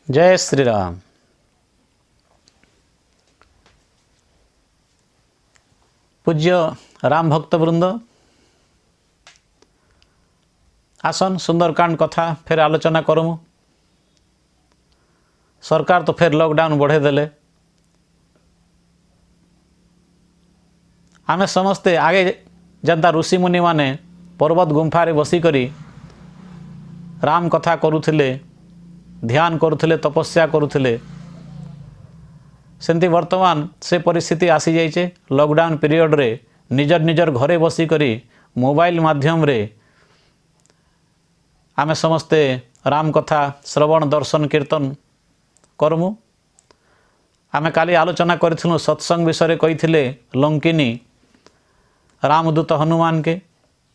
जय श्री राम। पूज्य राम भक्त वृंद, आसन सुंदरकांड कथा फिर आलोचना करमु। सरकार तो फिर लॉकडाउन बढ़े देले। आमे समस्ते आगे जनता ऋषि मुनि माने पर्वत गुंफारे बसी करी राम कथा करुथिले, ध्यान करुथिले, तपस्या करुथिले। सेंती वर्तमान से परिस्थिति आसी जाइए। लॉकडाउन पीरियड रे निजर निजर घरे बसी करी मोबाइल माध्यम रे आमे समस्ते राम कथा श्रवण दर्शन कीर्तन करमु। आमे काली आलोचना करिथिलु सत्संग विषय रे कहिथिले लंकिनी रामदूत हनुमान के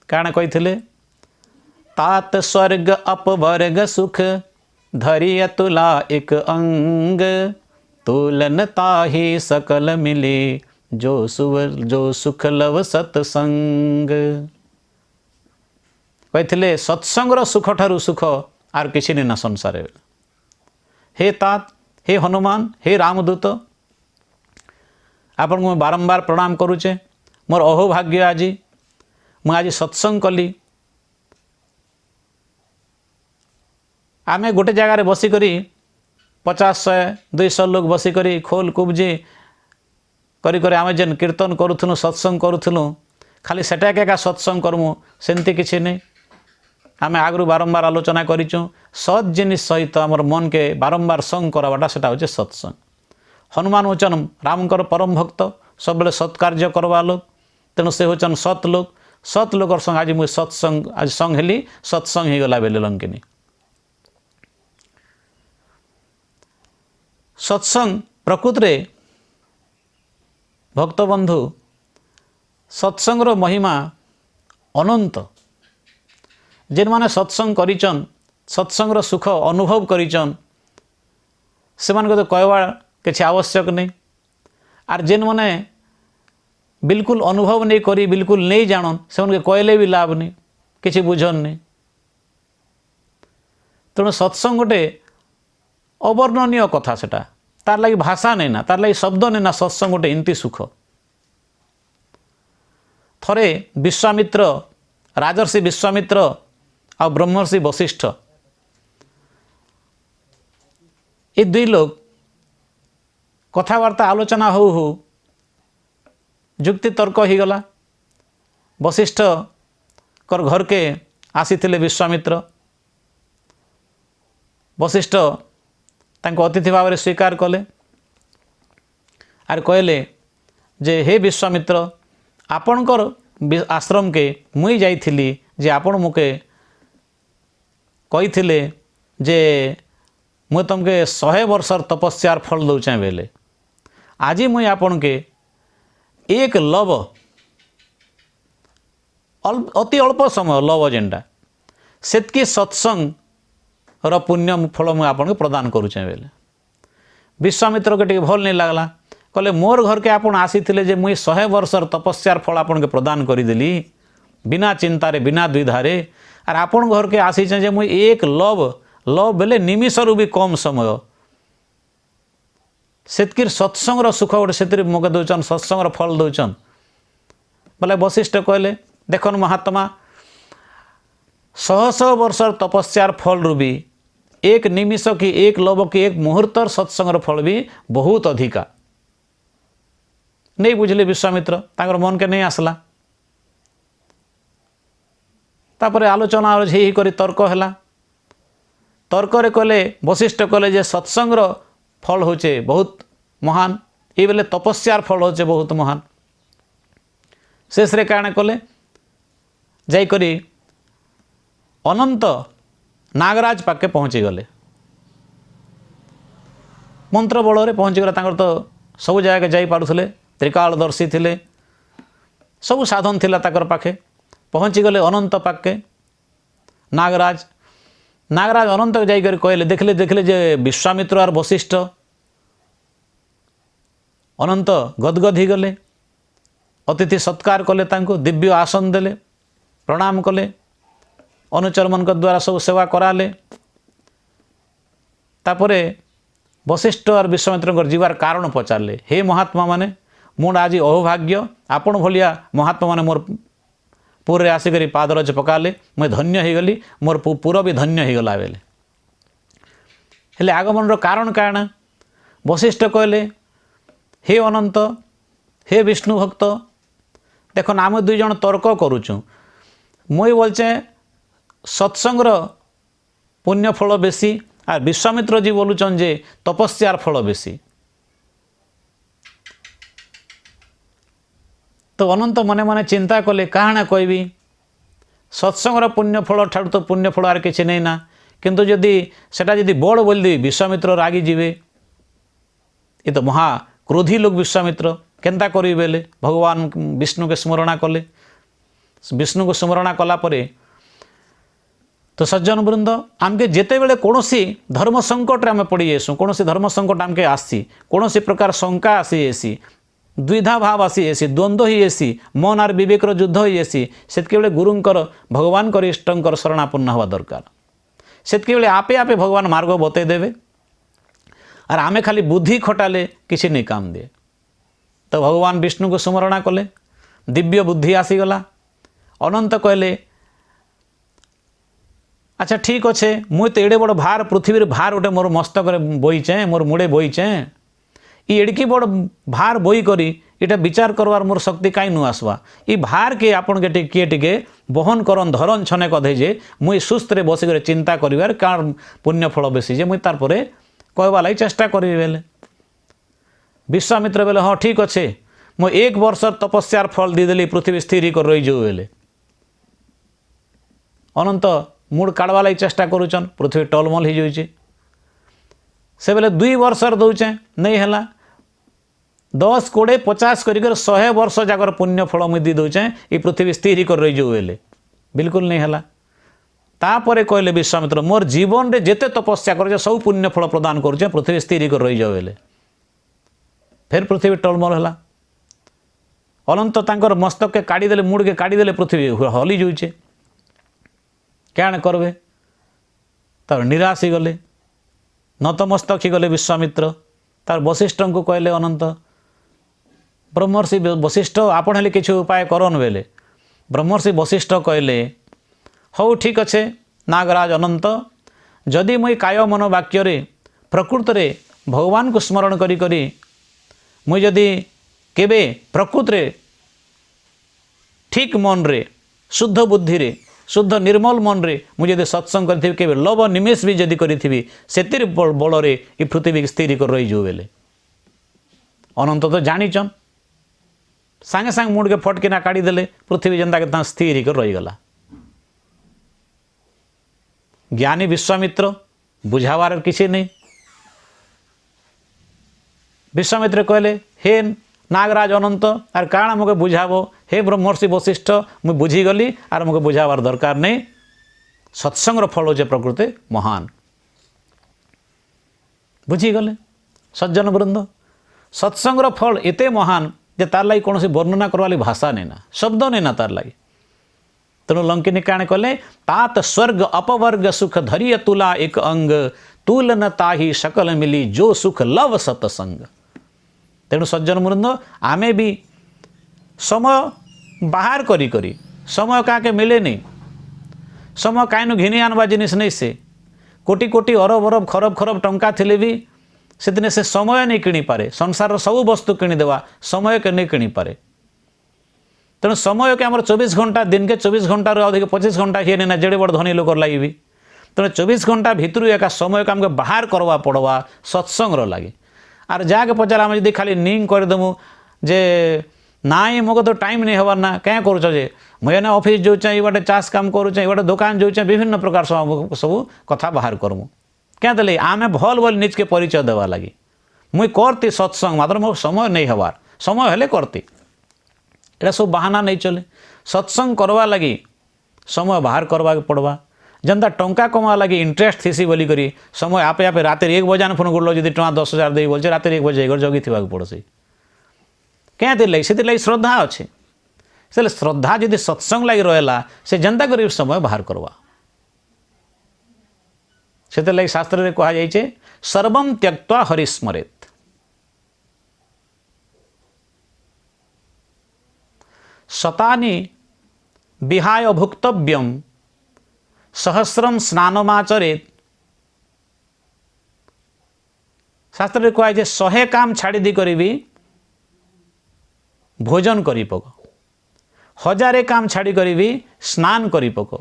काण कहिथिले, तात स्वर्ग अपवर्ग सुख धरिय तुला एक अंग, तुलन ताहि सकल मिले जो सुख लव सत्संग। कहिथिले सत्संगर सुख ठारू सुख आर किछि नहीं ना संसार। हे तात, हे हनुमान, हे रामदूत, आपन को बारंबार प्रणाम करुचे। मोर अहोभाग्य आज मु आज सत्संग कली। आमे गोटे जगार बसिकरी 50-100-200 लोग बसिकरी खोल कुबजी करी आमे जेन कीर्तन करूथुनु, सत्संग करूथुनु, खाली सेटा के सत्संग करमु सेंती किछि नहीं। आमे आगरू बारंबार आलोचना करिचु सत जिनिस सहित हमर मन के बारंबार संग कराबाटा सेटा होचे सत्संग। हनुमान होचन रामकर परम भक्त, सब बेले सत्कार्य करवा लोग, तेणु से होचन सत लोग। सत लोकर संग आज मुझे सत्संग आज संग हेली, सत्संग ही गला बेले लंकिनी। सत्संग प्रकृत रे भक्तबंधु सत्संगर महिमा अनंत। जेन माने सत्संग करिचन, सत्संगर सुख अनुभव करिचन, से मान को तो कहवा किसी आवश्यक नहीं। आर जेन माने बिल्कुल अनुभव नहीं करी, बिल्कुल नहीं जानन, से उनके कहले भी लाभ नहीं, किसी बुझन नहीं। तेणु सत्संग गोटे अवर्णनीय कथा, सेटा तार लगी भाषा नहीं ना, तार लगी शब्द नहीं ना। सत्संग गोटे इनती सुख। थरे विश्वामित्र, राजर्षि विश्वामित्र आ ब्रह्मर्षि वशिष्ठ, ये दुई लोग कथावार्ता आलोचना हो जुक्ति तर्क ही गला। वशिष्ठ कर घर के आसीथिले विश्वामित्र। वशिष्ठ तांको अतिथि भाव में स्वीकार कले आर कहले जे हे विश्वामित्र, आपणकर आश्रम के मुई जाइथिली जे आपण मुके कहिथिले जे मुई तुमके 100 वर्षर तपस्यार फल दौचे बेले आज मुई आपण के एक लव अति अल्प समय लव जेनटा सेतकी सत्संग र पुण्य फल मुझे आपको प्रदान करुचे बेले। विश्वामित्र के टे भल नहीं लगला। कहले मोर घर के आपन आसीथिले जे मुई 100 वर्षर तपस्यार फल आपन के प्रदान करिदेली बिना चिंतारे, बिना द्विधारे। आर आपन घर के आसीचे जे मुई एक लव बेले निमिषरु भी कम समय सेतकिर सत्संगर सुख गोटे से मगे दौचन, सत्संगर फल दौचन बोले। वशिष्ठ कहले देखन महात्मा, 100 वर्षर तपस्यार फल रू भी एक निमिष की, एक लव की, एक मुहूर्तर सत्संगर फल भी बहुत अधिका। नहीं बुझले विश्वामित्र, तांकर मन के नहीं आसला। तापरे आलोचना ही करी तर्क हैला। तर्क रे कहले वशिष्ठ कहले जे सत्संगर फल होचे बहुत महान, ये बेले तपस्यार फल होचे बहुत महान। शेष रे काण कले जाई करी अनंत नागराज पाके पहुँची गले। मंत्र बल रे पहुँची गले। तांकर तो सब जगह जाई पारुथले, त्रिकालदर्शी थिले, सब साधन थिला ताकर पाखे। पहुँची गले अनंत पाके। नागराज अनंत जाई करी कहले देखले जे विश्वामित्र और वशिष्ठ। अनंत गदगद ही गले, अतिथि सत्कार कले, तांको दिव्य आसन देले, प्रणाम कले, अनुचर मन द्वारा सब सेवा कराले। तापरे वशिष्ठ और विश्वामित्र जीवार कारण पचारे हे महात्मा माने मोर आज अहोभाग्य आपण भलिया महात्मा माने मोर पुरे आसिक पादरज पकाले मुझे धन्य हो गली मोर पुर भी धन्य हो गला बेले हेले आगमन कारण काण वशिष्ठ कहले हे अनंत हे विष्णु भक्त देखो आम दुई जन तर्क करुचु मुई बोलचे सत्संगर पुण्यफल बेसी और विश्वामित्र जी बोलुचन जे तपस्यार फल बेसी। तो अनंत मने मने चिंता कले काहना कहबी सत्संगर पुण्यफल ठार तो पुण्यफल आर किसी नहीं ना किंतु जदि सेटा जदि बड़ बोली विश्वामित्र रागी जीवे ये तो महा क्रोधी लोग विश्वामित्र केनता करी बेले भगवान विष्णु के स्मरणा कले विष्णु को स्मरणा कला परे तो सज्जन वृंद आमके जेते बेले कौनसी धर्म संकट आम पड़ जासु कौन धर्म संकट आमके आसी कौन प्रकार शंका आसी जासी द्विधा भाव आसी जासी द्वंद्व ही जासी मन आर विवेक युद्ध हो जासी से गुरुंकर भगवान इष्टंकर शरणापन्न हवा दरकार से आपे आपे भगवान मार्ग बतई देवे और आमे खाली बुद्धि खटाले किसी नहीं काम दिए। तो भगवान विष्णु को स्मरणा कले दिव्य बुद्धि आसीगला अनंत कहले अच्छा ठीक अच्छे मुई तो एड़े बड़ भार पृथ्वी भार गोटे मोर मस्तक बोईचे मोर मुड़े बोईचे एड़की बड़ भार बोई करी इटा विचार करवार मोर शक्ति कहीं नु आसवा ई भार के आपन के किए टिके बहन करन धरन छने कधे जे मुई सुस्त रे बसिक चिंता करिवार कार पुण्य फल बेसी जे मुई तार परे कहवा लगी चेष्टा करी बेले विश्वामित्र बेले हाँ ठीक अच्छे मु 1 वर्ष तपस्यार फल दीदेली पृथ्वी स्थिर कर रही जाऊ बेले अनंत मूड काढ़वा लगी चेष्टा करुचन पृथ्वी टलमल हो जाए से बेले 2 वर्ष दौचे नहीं है 10, 20, 50 कर 100 वर्ष जाकर पुण्य फल मुझे दी दौचे ये पृथ्वी स्थिर कर रही जाऊ बेले बिल्कुल नहीं है। तापर कहले विश्वामित्र मोर जीवन रे जेते तपस्या कर सब पुण्य फल प्रदान करुचे पृथ्वी स्थिर कर रही जाऊ बेले फिर पृथ्वी टलमल है अनंत तांकर मस्तक के काढ़ीदे मुड़ के काढ़ीदे पृथ्वी हली जाऊे क्या करबे तार निराश गले नतमस्तक गले विश्वामित्र तार वशिष्ठ को कहले अनंत ब्रह्मर्षि वशिष्ठ आपण हेले किसी उपाय करन बेले ब्रह्मर्षि वशिष्ठ कहले हौ ठीक अच्छे नागराज अनंत जदि मुई काय मन वाक्य प्रकृत रे भगवान को स्मरण करी करी मुई जदि केबे प्रकृत रे ठीक मन रे शुद्ध बुद्धि रे शुद्ध निर्मल मन रे मुझे सत्संग करी के लव निमेष भी जदि करी से बल रे ये पृथ्वी स्थिर कर रही जो बेले अनंत तो जानीचन सांगे सांगे मुड़ के फटकिना काढ़ीदे पृथ्वी जनता के स्थिर कर रहीगला। ज्ञानी विश्वामित्र बुझावार किसी नहीं विश्वामित्र कहले हे नागराज अनंत आर काण मुझे बुझाव हे ब्रह्मर्षि वशिष्ठ मुझे बुझीगली आर मुझे बुझावार दरकार नहीं सत्संगर फल हो प्रकृति महान बुझीगले। सज्जन वृंद सत्संगर फल एते महान जे तार लगी कौन वर्णना करवाली भाषा नहीं ना शब्द नहीं ना तार लगी तेणु लंकिनी काण कले तात स्वर्ग अपवर्ग सुख धरिय तुला एक अंग तुल न ताही सकल मिली जो सुख लव सतसंग। तेणु सज्जन वृंद आमे भी समय बाहर करी करी समय क्या मिले नहीं समय कहीं घिनी आनवा जिनिस नहीं से कोटी कोटी अरब अरब खरब खरब टंका थिले भी से दिन से समय नहीं किणी पारे संसार सब वस्तु किणीदेवा समय के नहीं किणी पारे। तेणु समय के आम 24 घंटा दिन के 24 घंटा अधिक 25 घंटा ही ना जेड़े बड़ धनी लोक लगे तेणु 24 घंटा भितर एका समय को आमको बाहर करवा पड़वा सत्संग लगे आर जाके पचार आम जी खाली निंग करदेमु जे नाई मो तो टाइम नहीं हबार ना क्या करुच जे मुझे ना ऑफिस जाऊँ ये चाष काम करुचे ये दुकान जाऊँ विभिन्न प्रकार सब कथा बाहर करमु क्या दिले आमे भल भल निज के परिचय देवा लगी मुई करती सत्संग मात्र मो समय नहीं हबार समय हेले करती एटा सब बहाना नहीं चले सत्संग करवा लगी समय बाहर करवा पड़वा जनता टंका कमा लगी इंटरेस्ट थीसी बोली करी समय आपे आपे रात 1 बजे फोन कर जी टଙ୍କା 10,000 दे बोलছে रात 1 बजे जगी थी पड़ोसी क्या लगी से श्रद्धा अच्छे से श्रद्धा जदि सत्संग लगी रहा से जनता कर समय बाहर करवा से लगे शास्त्र में कहुए सर्वं त्यक्त्वा हरिस्मरेत। शतानि विहाय भुक्तव्यम सहस्रम स्नानमाचरेत। शास्त्र में कहुए 100 काम छाड़ी दी करी भी भोजन करी पक, 1000 काम छाड़ी करी भी स्नान करी पक।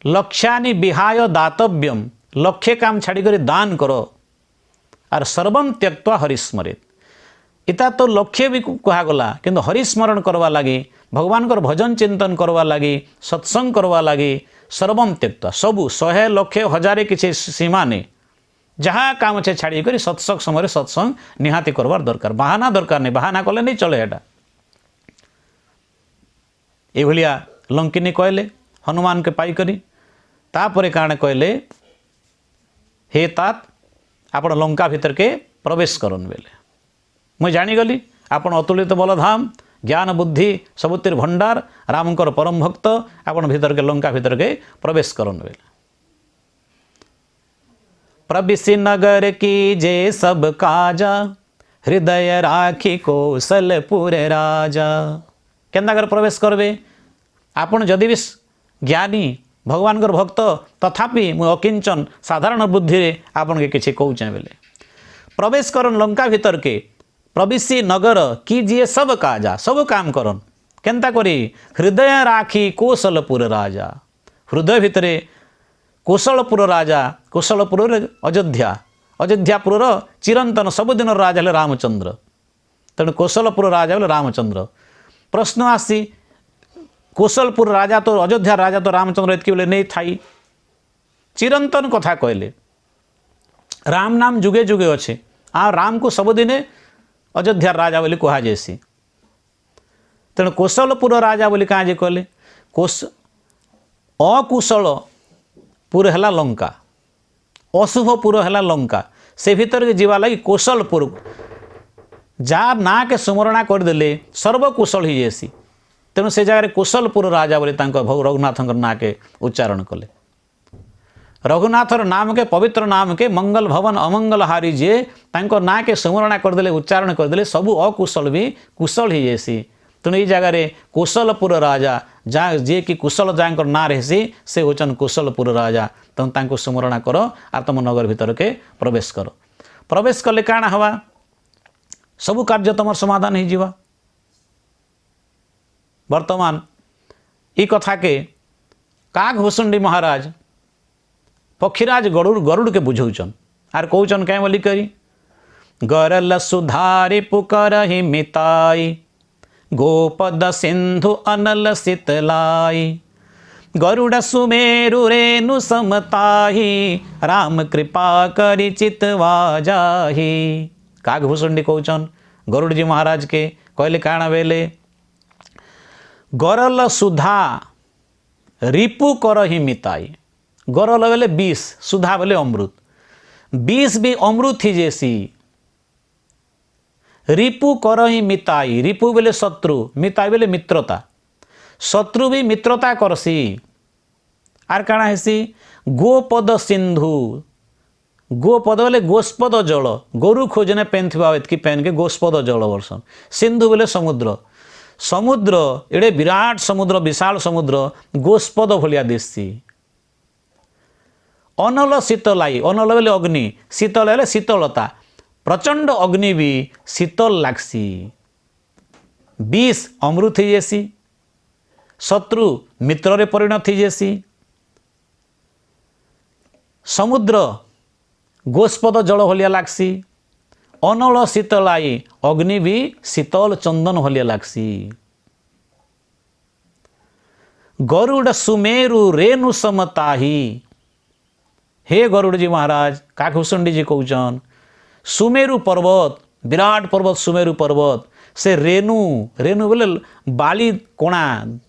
लक्ष्यानि विहाय दातव्यम 100 काम छाड़ी करी दान करो। और सर्वम त्यक्त्वा हरिस्मरेत। इता तो लक्ष्य भी कहगला किंतु हरिस्मरण करवा लगी भगवान को भजन चिंतन करवा लगी सत्संग करवा लगी सर्वम त्यक्त्वा सबू 100 लक्ष 1000 किसी सीमा नहीं जहाँ काम छे छाड़ी करी सत्संग समय सत्संग निहाती करवार दरकार। बहाना दरकार नहीं, बहाना कले नहीं चले। एटा ये लंकिनी कहले हनुमान के पाई करी तापरे काणे कहले हे तात आपण लंका भीतर के प्रवेश करन बेले मुझे जानीगली आपण अतुलित बलधाम ज्ञान बुद्धि सबुतिर भंडार रामकर परम भक्त आपण भीतर के लंका भीतर के प्रवेश करन बेले। प्रविशि नगर की जे सब काजा हृदय राखी कौशलपुर राजा। केन्दा कर प्रवेश करबे आपण जदि भी ज्ञानी भगवान कर भक्त तथापि मु अकिंचन साधारण बुद्धि रे आपण के किछि कहूचे बेले प्रवेश करन लंका भीतर के प्रविशि नगर की जे सब काजा सब काम करन केन्ता करी हृदय राखी कौशलपुर राजा। हृदय भितरे कौशलपुर राजा कौशलपुर अयोध्या अयोध्यापुर चिरंतन सबुदिन राजा हेले रामचंद्र तेणु कौशलपुर राजा बोले रामचंद्र। प्रश्न आसी कौशलपुर राजा तो अयोध्या राजा तो रामचंद्र एतकी बोले नहीं थाई चिरंतन कथा कहले राम नाम जुगे जुगे अच्छे आ राम को सबुदिने अयोध्या राजा बोली कह जासी। तेणु कौशलपुर राजा बोली कहाँ जे कहले अकुशल पुर है लंका अशुभपुर है लंका से भीतर के जीवा लगी कौशलपुर जार ना के सुमरणा करदे सर्वकुशल ही जासी। तेणु से जगह कौशलपुर राजा बोली रघुनाथ ना के उच्चारण कले। रघुनाथर नाम के पवित्र नाम के मंगल भवन अमंगल हारी जे तांको ना के सुमरणा करदे उच्चारण करदे सबू अकुशल भी कुशल ही जासी। तेणु ये जगार कौशलपुर राजा जहाँ जे कि कुशल जहाँ ना रही से होचन कौशलपुर राजा तुम तांको सुमरणा करो आ तुम नगर भीतर के प्रवेश करो। प्रवेश कले काଣା हवा सबू कार्य तुम समाधान हो जावा। वर्तमान ई कथा के काग भुसुंडी महाराज पक्षीराज गरुड़ के बुझौचन आर कौचन क्या बोली करी गरल सुधारी पुकर ही मिताई गोपद सिंधु अनल शीतलाई गरुड़ सुमेरु रेणु समताही राम कृपा करी चितवा जाही। कागभूषुंडी कौचन गरुड़ जी महाराज के कहले काଣା बेले गरल सुधा रिपु कर ही मिताई। गरल बेले विष सुधा बेले अमृत विष भी अमृत ही जैसी। रिपु कर ही मिताई रिपु बेले शत्रु मिताई बेले मित्रता शत्रु भी मित्रता करसी। आर काଣା हेसी गोपद सिंधु गोपद बेले गोस्पद जल गोरु खोजने पेन थी एतकी पेन के गोस्पद जल वर्षन। सिंधु बेले समुद्र समुद्र एड़े विराट समुद्र विशाल समुद्र गोस्पद भलिया दिसी। अनल शीतलाई अनल बेले अग्नि शीतल हेले शीतलता प्रचंड अग्नि भी शीतल लागसी। विष अमृत ही जैसी शत्रु मित्र रे परिणत ही जैसी। समुद्र गोस्पद जल भलिया लागसी अनल शीतलाई अग्नि भी शीतल चंदन भलिया लागसी। गरुड़ सुमेरु रेणु समताही। हे गरुड़ जी महाराज कागभूषुंडी जी कौचन सुमेरु पर्वत विराट पर्वत सुमेरु पर्वत से रेणु रेणु बोले बाली कोणा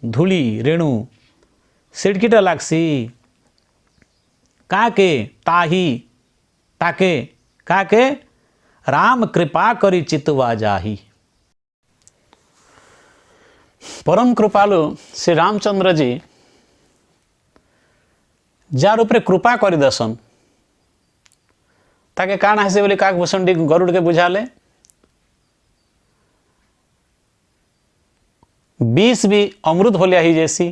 धूली रेणु सिड़कीटा लागसी। काके ताही ताके काके राम कृपा करी चितवा जाही। परम कृपालु श्री रामचंद्र जी जार उपरे कृपा कर दसन ताके काण हेसे बोली काकभूषण गरुड़ के बुझाले विष भी अमृत भलिया ही जैसी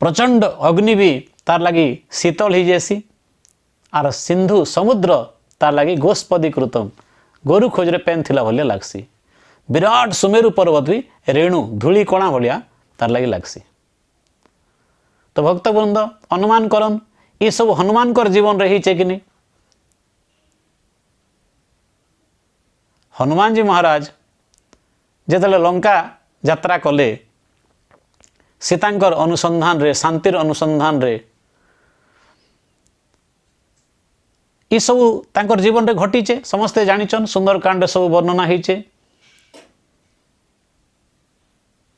प्रचंड अग्नि भी तार लगी शीतल ही जैसी आर सिंधु समुद्र तार लगी गोस्पदीकृतम गोरु खोजरे पेन थिला भलिया लागसी विराट सुमेरु पर्वत भी रेणु धूली कणा भलिया तार लगी लागसी। तो भक्तवृंद अनुमान करन ये सब हनुमान कर जीवन रही कि नहीं। हनुमान जी महाराज जेतले लंका यात्रा कले सीतांकर अनुसंधान रे शांतिर अनुसंधान रे ये सब तांकर जीवन रे घटीचे समस्ते जानिछन सुंदरकांड सब वर्णना होइचे।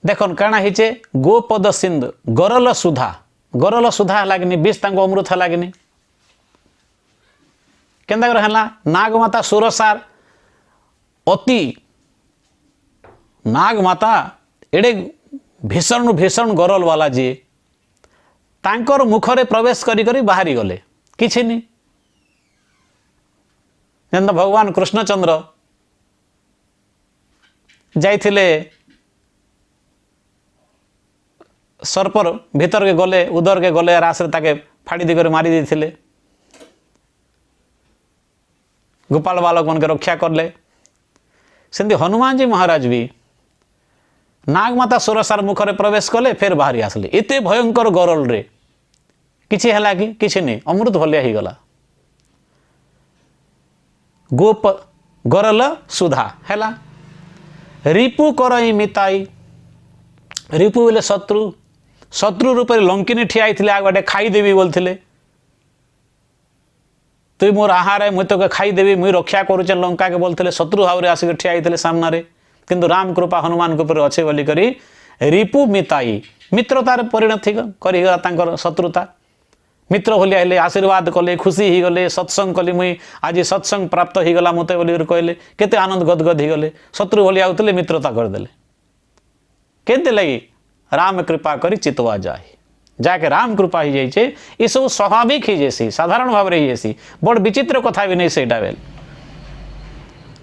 देखन काना होइचे गोपद सिंधु गरल सुधा लागनी विष तांको अमृत लागनी केंदा कर हला नागमाता सुरसार अति नागमाता एडे भीषण भीषण गरल वाला जी तांकर मुखरे प्रवेश करी करी बाहरी गले किछि नहीं। जेंदा भगवान कृष्णचंद्र जाइथिले सर्पर भीतर के गले उदर के गले रासरे ताके फाड़ी दिगरे मारी देथिले गोपाल बालक मन के रक्षा करले सेंदी हनुमान जी महाराज भी नागमाता सुरसार मुखरे प्रवेश कले फिर बाहरी आसले एते भयंकर गरल रे किछि हला कि किछि नहीं अमृत भलिया ही गला गोप गरल सुधा हैला रिपु करई मिताई रिपु बोले शत्रु रूप लंकिनी ठिया होइथिले आगटे खाईदेवी बोलथिले तुई मोर आहार है मुई तो खाईदेवी मुई रक्षा करुचे लंका के बोलथिले शत्रु भाव आसिक ठिया होइथिले सामना रे किंतु राम कृपा हनुमान के ऊपर अच्छे बोली करी रिपु मिताई मित्रतार परिणति करिगला तांकर शत्रुता मित्र भलिया हेले आशीर्वाद कले खुशी ही गले सत्संग कली मुई आज सत्संग प्राप्त ही गला मते बोली कहले केते आनंद गदगद ही गले शत्रु भलिया होतले मित्रता करदेले केते लगी राम कृपा करी चितवा जाए जाके राम कृपा ही जाइए ये सब स्वाभाविक ही जैसी साधारण भाव ही जैसी बड़ विचित्र कथा भी नहीं सेटा बेल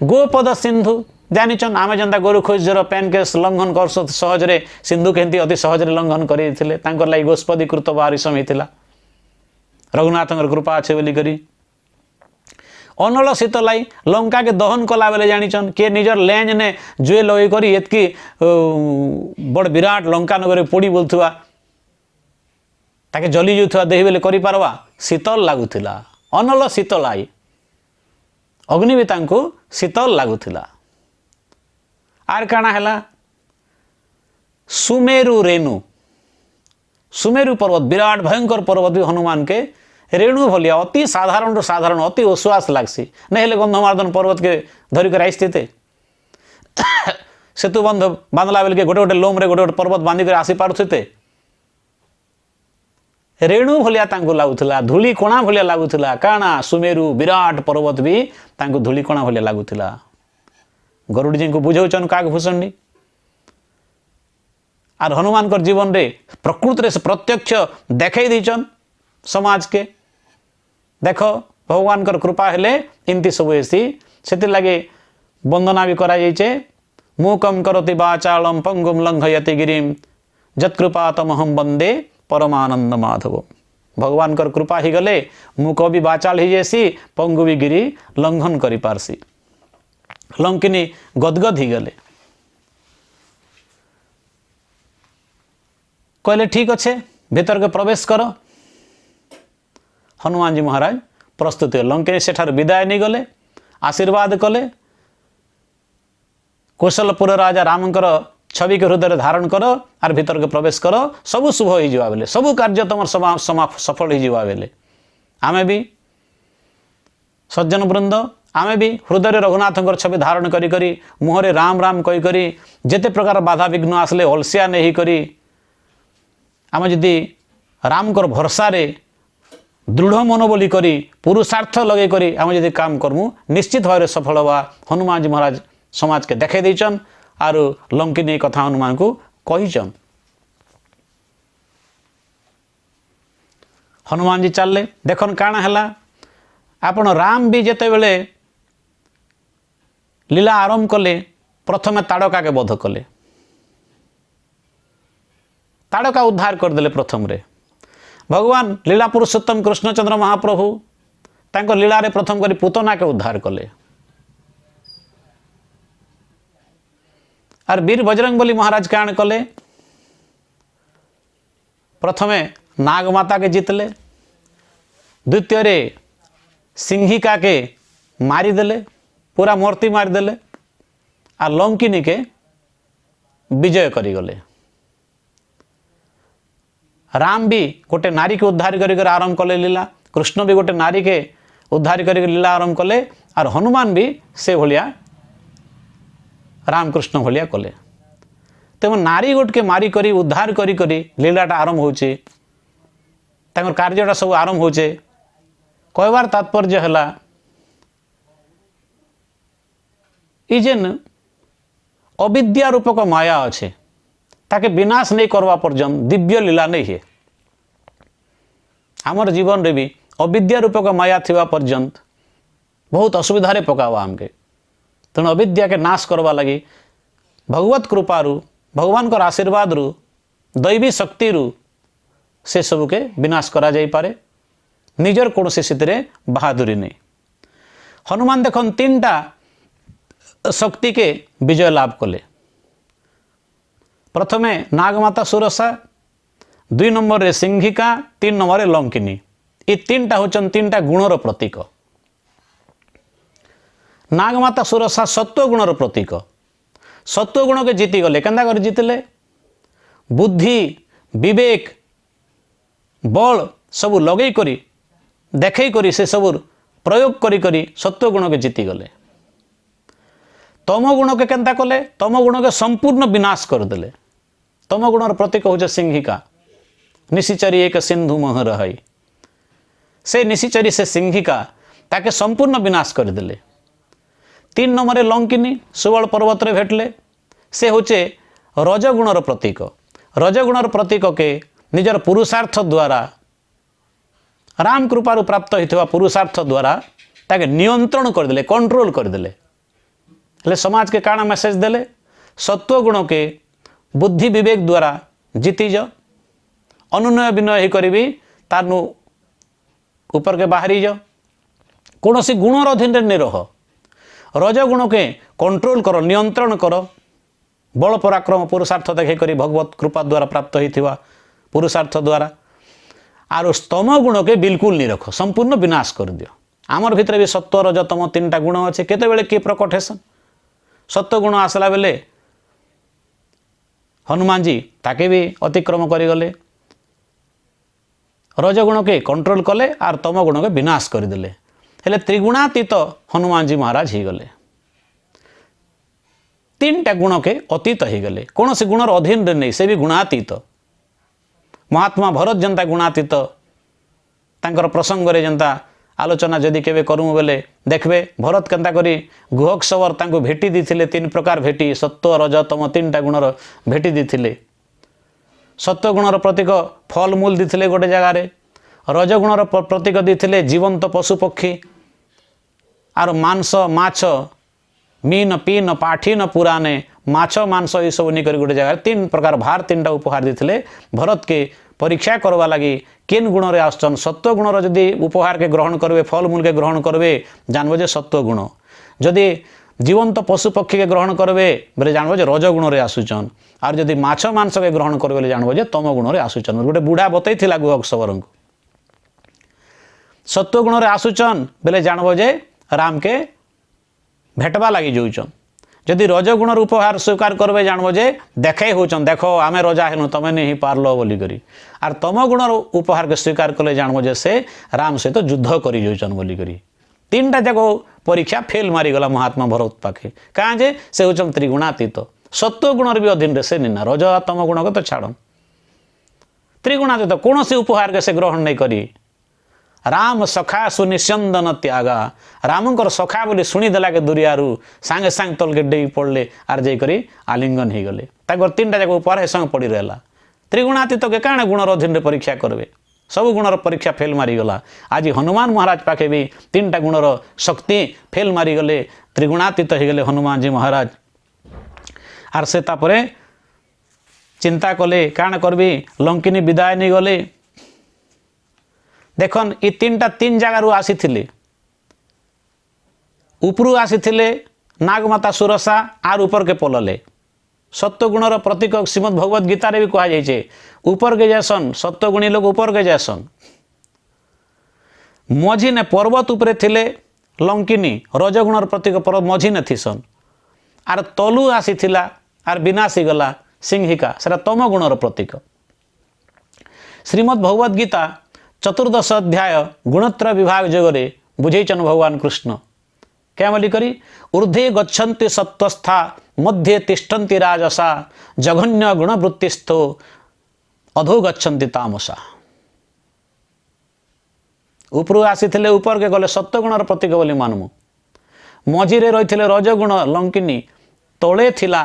गोपद सिंधु जानिछन आमे जंदा गोरु खोजर पेन के लंघन कर सहजरे सिंधु केंती अति सहजरे लंघन करिथिले तांकर लागि गोस्पदीकृत बारिशम हेतिला रघुनाथंकर कृपा अच्छे बोली करी अनल शीत लाई लंका के दहन कला बेले जानिछन के निजर लेंज ने जुए लई करी एतकी बड़ विराट लंका नगर पोड़ी बोलथुआ ताके जली जुथुआ देहि बेले करि पारवा शीतल लागुथिला अनल शीतल आई अग्नि भी तांको शीतल लागुथिला आर काना हैला सुमेरु रेणु सुमेरु पर्वत विराट भयंकर पर्वत भी हनुमान के रेणु भलिया अति साधारण साधारण अति उश्वास लागसी नहीं गंधमार्दन पर्वत के धरिक आईस्थिते सेतु बंध बांधला बेल के गोटे गोटे लोम रे गोटे गोटे पर्वत बांधिक आसी पारुथे रेणु भलिया तांको लागुथिला धूली कोणा भलिया लागुथिला काना सुमेरु विराट पर्वत भी तांको धूली कोणा भलिया लागुथिला गरुड़ जी को बुझौचन काकभूषणी आर हनुमान कर जीवन रे प्रकृत रे प्रत्यक्ष देखै दीचन समाज के देख भगवान कर कृपा हेले इनती सब हेसी सेति लगे वंदना भी करा जाइछे मूकम करोति वाचालम पंगुम लंघयति गिरिम जत्कृपा तमहम वंदे परमानंद माधव भगवान कर कृपा ही गले मूक भी वाचाल ही जैसी पंगु भी गिरी लंघन करि पारसी लंकिनी गदगद ही गले कहले ठीक अच्छे भीतर के प्रवेश कर हनुमान जी महाराज प्रस्तुत लंकिनी सेठार विदाय नहीं गले आशीर्वाद कले कौशलपुर राजा रामकर छवि के हृदय धारण कर आर भीतर के प्रवेश कर सब शुभ हो जावा बेले सब कार्य तुम सफल हो जावा बेले आमे भी सज्जन वृंद आमे भी हृदय रघुनाथ छवि धारण करी करी मुहरे राम राम कही करी जेते प्रकार बाधा विघ्न आसले हलसिया नहीं करी आम जदि रामकर भरसा रे दृढ़ मनोबली करी पुरुषार्थ लगे करी आम जदि काम करमु निश्चित भाव सफल हवा हनुमान जी महाराज समाज के देखे देचन आरु लंकिनी कथा हनुमान को कहीचन। हनुमान जी चलले देखन काण है आपण राम भी जेते बेले लीला आरंभ कले प्रथमे ताड़का के बोध कले ताड़का उद्धार करदे प्रथम रे भगवान लीला पुरुषोत्तम कृष्णचंद्र महाप्रभु तांको लीला रे प्रथम करी पूतना के उद्धार कले और वीर बजरंगबली महाराज काण कले प्रथमे नागमाता के जीतले द्वितीय रे सिंहिका के मारिदेले पूरा मूर्ति मारिदेले आ लंकिनी के विजय करिगले राम भी गोटे नारी के उद्धार कर आरंभ कले लीला कृष्ण भी गोटे नारी के उद्धार कर लीला आरंभ कले और हनुमान भी से भलिया रामकृष्ण भलिया कले तेमन नारी गोट के मारी करी उद्धार करी करी लीलाटा आरंभ होचे तांकर कार्यटा सब आरंभ होचे कहबार तात्पर्य है ई जेन अविद्या रूपक माया अच्छे ताके विनाश नहीं करवा पर्यंत दिव्य लीला नहीं है आमर जीवन रे भी अविद्या रूपक माया थिबा पर्यंत बहुत असुविधा पकावा आमके तेणु अविद्या के नाश करवा लगी भगवत कृपारू भगवान को आशीर्वाद रु दैवी शक्ति रु से सबू के विनाश करा जाई पारे निजर कौन से बहादुरी नहीं हनुमान देखन तीन टा शक्ति के विजय लाभ कले प्रथमे नागमाता सुरसा दुई नंबर रे सिंहिका तीन नंबर रे लंकिनी ये तीन टा होचन तीन टा गुणर प्रतीक नागमाता सुरसा सत्व गुणर प्रतीक सत्व गुण के जीति गले केंदा कर जीतले बुद्धि विवेक बल सबू लगे करी देखे करी से सबू प्रयोग करी करी सत्व गुण के जीति गले तम गुण के केंता कले तम गुण के संपूर्ण विनाश करदेले तम गुणर प्रतीक होचे सिंहिका निशिचरी एक सिंधु मह रही से निशिचरी से सिंहिका ताके संपूर्ण विनाश करदेले तीन नंबर लंकिनी सुबल पर्वत रे भेटले से होचे रजगुणर प्रतीक रजगुणर प्रतीक के निजर पुरुषार्थ द्वारा राम कृपारू प्राप्त होता पुरुषार्थ द्वारा ताके नियंत्रण करदेले कंट्रोल करदेले हेले समाज के काना मैसेज देले सत्व गुण के बुद्धि विवेक द्वारा जीती जा अनुनय विनय ही करी तार ऊपर के बाहरी जा कौन सी गुणर अधीन नहीं रह रजगुण के कंट्रोल कर नियंत्रण कर बल पराक्रम पुरुषार्थ देखे करी भगवत कृपा द्वारा प्राप्त होता पुरुषार्थ द्वारा आर स्तम गुण के बिल्कुल नहीं रख संपूर्ण विनाश कर दियो आमर भितर भी सत्व रजतम तीन टा गुण अच्छे केते बेले किए प्रकट हेसन सत्व गुण आसला बेले हनुमान जी ताके भी अतिक्रम करिगले रजगुण के कंट्रोल कले आर तम गुण के विनाश करदेले हेले त्रिगुणातीत हनुमान जी महाराज ही गले तीन टा गुण के अतीत ही गले कौन से गुणर अधीन नहीं से भी गुणातीत महात्मा भरत जनता गुणातीत तांकर प्रसंग रे जनता आलोचना जदि केवे करूँ बेले देखबे भरत केंता करी गुहक सवर तांको भेटी दीथिले तीन प्रकार भेटी सत्व रज तम तीन टा गुणर भेटी दीथिले सत्व गुणर प्रतीक फल मूल दीथिले गोटे जगार रजगुणर प्रतीक दीथिले जीवंत पशु पक्षी आर मांस माछ मीन पीन पाठीन पुराने माछ मांस ये सब नहीं गोटे जगह तीन प्रकार भार तीन टा उपहार देते भरत के परीक्षा करवा लगी केन गुण रे आसन सत्व गुणर जदि उपहार के ग्रहण करवे फल मूल के ग्रहण करवे जानबो जे सत्व गुण जदि जीवंत पशु पक्षी के ग्रहण करवे बोले जानबो जे रजगुण रे आसुचन आर जदि माछ मांस के ग्रहण करवे बोले जानबो जे तम गुण रे आसुचन गोटे बुढ़ा बतई थिला गुहक सवर को सत्व गुण रे आसुचन बोले जानबो जे राम के भेटवा लगी जाऊचन जदि रजगुणर उपहार स्वीकार करवे जानबो जे देखे होचन देखो आमे रजा हेनु तमे नहीं पारलो बोली करी आर तम गुणर उपहार के स्वीकार कले जानबो जे से राम सहित युद्ध करी जाऊचन बोली करी तीन टा जाको परीक्षा फेल मारी गला महात्मा भरत पाखे कहाँ जे से होचन त्रिगुणातीत सत्व गुणर भी अधीन रे से निना रज तम गुण के तो छाड़ त्रिगुणातीत कौन से उपहार के से ग्रहण नहीं करी राम सखा सुनिस्यंदन त्यागा रामंकर सखा बोली शुणीदेला के दुरियारू सांगे सांग तल के डेई पड़ले आर जाई करी आलिंगन ही गले ताकर तीन टा जाक उपहार संग पड़ी रहला त्रिगुणातीत के काण गुणर अधीन रे परीक्षा करबे सब गुणर परीक्षा फेल मारिगला। आज हनुमान महाराज पाखे भी 3टा गुणर शक्ति फेल मारिगले, त्रिगुणातीत हो गले हनुमान जी महाराज। आर से तापरे चिंता कले काण करबी, लंकिनी विदाय नहीं गले। देखन ये 3 जगार आसी उपरू आसी नागमाता सुरसा आर ऊपर के पलले। सत्वगुणर प्रतीक श्रीमद भगवत गीतार भी कह जाए ऊपर के जैसन, सत्वगुणी लोग ऊपर के जैसन। मझी ने पर्वत उपरे थिले लंकिनी रजगुणर प्रतीक पर्वत मझी ने थीसन, आर तलु आसी थिला आर विनाशी गला सिंहिका, सेटा तम गुणर प्रतीक। श्रीमद भगवत गीता 14 अध्याय गुणत्र विभाग जगरे बुझेचन भगवान कृष्ण क्या बोली करी, ऊर्ध्वे गच्छन्ति सत्वस्था मध्ये तिष्ठन्ति राजसा जघन्य गुणवृत्तिस्थो अधो गच्छन्ति तामसा। ऊपर आसी ऊपर के गले सत्वगुणर प्रतीक बोली मानमु, मझीरे रही रजगुण लंकिनी, तले थिला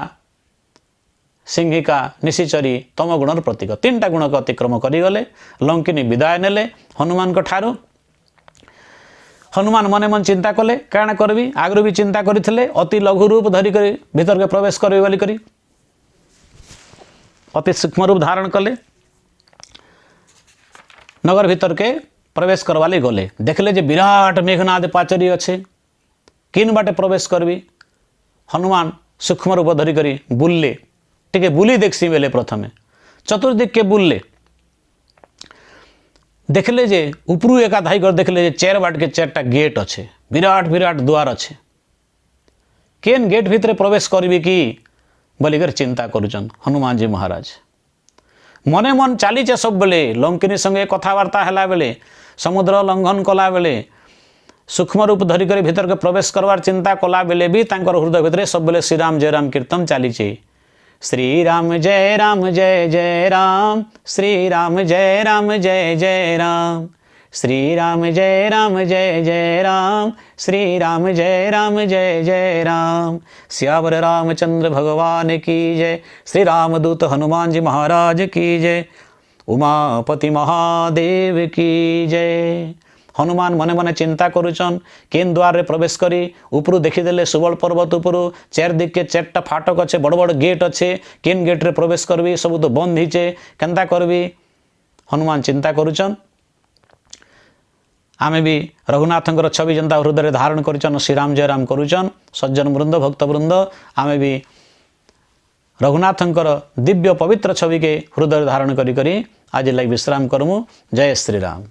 सिंहिका निशिचरी तम गुणर प्रतीक। 3टा गुण को अतिक्रम करिगले, लंकिनी विदाय नेले हनुमान को ठारू। हनुमान मने मन चिंता कले काण करबी, आगु भी चिंता करथिले अति लघु रूप धरिक भीतर के प्रवेश करबे बोली करी अति सूक्ष्म रूप धारण कले, नगर भीतर के प्रवेश करवाली गले। देखले जे विराट मेघनाद पाचरी अच्छे, किन बाटे प्रवेश करबी। हनुमान सूक्ष्म रूप धरिक बुलले, टिके बुली देखसी बेले प्रथमे चतुर्दिक के बुलले, देखले जे उपरू एका धाई कर देखले जे 4 बाट के 4टा गेट अच्छे, विराट विराट द्वार अच्छे। केन गेट भितर प्रवेश करबी कि बोलिकर चिंता करुचन हनुमान जी महाराज। मने मन चलीचे सब बेले, लंकिनी संगे कथबार्ता है बेले, समुद्र लंघन कला बेले, सूक्ष्म रूप धरिक भीतर के प्रवेश करवार चिंता कला बेले भी तांकर हृदय भितर सब बेले श्री राम जय राम कीर्तन चलीचे। श्री राम जय जय राम, श्री राम जय जय राम, श्री राम जय जय राम, श्री राम जय जय राम। सियावर रामचंद्र भगवान की जय, श्री रामदूत हनुमान जी महाराज की जय, उमापति महादेव की जय। हनुमान मने मने चिंता करुचन केन द्वार रे प्रवेश करी उपरू देखीदेले सुबल पर्वत उपरू 4 दिक के 4टा फाटक अच्छे, बड़ बड़ गेट अच्छे, केन गेट रे प्रवेश करबी सब तो बंद हिचे, केनता करबी हनुमान चिंता करुचन। आमे भी रघुनाथंकर छवि जनता हृदय धारण करुचन, श्रीराम जय राम करुचन। सज्जन वृंद भक्त वृंद आमे भी रघुनाथंकर दिव्य पवित्र छवि के हृदय धारण करी आज लाइक विश्राम करमु। जय श्री राम।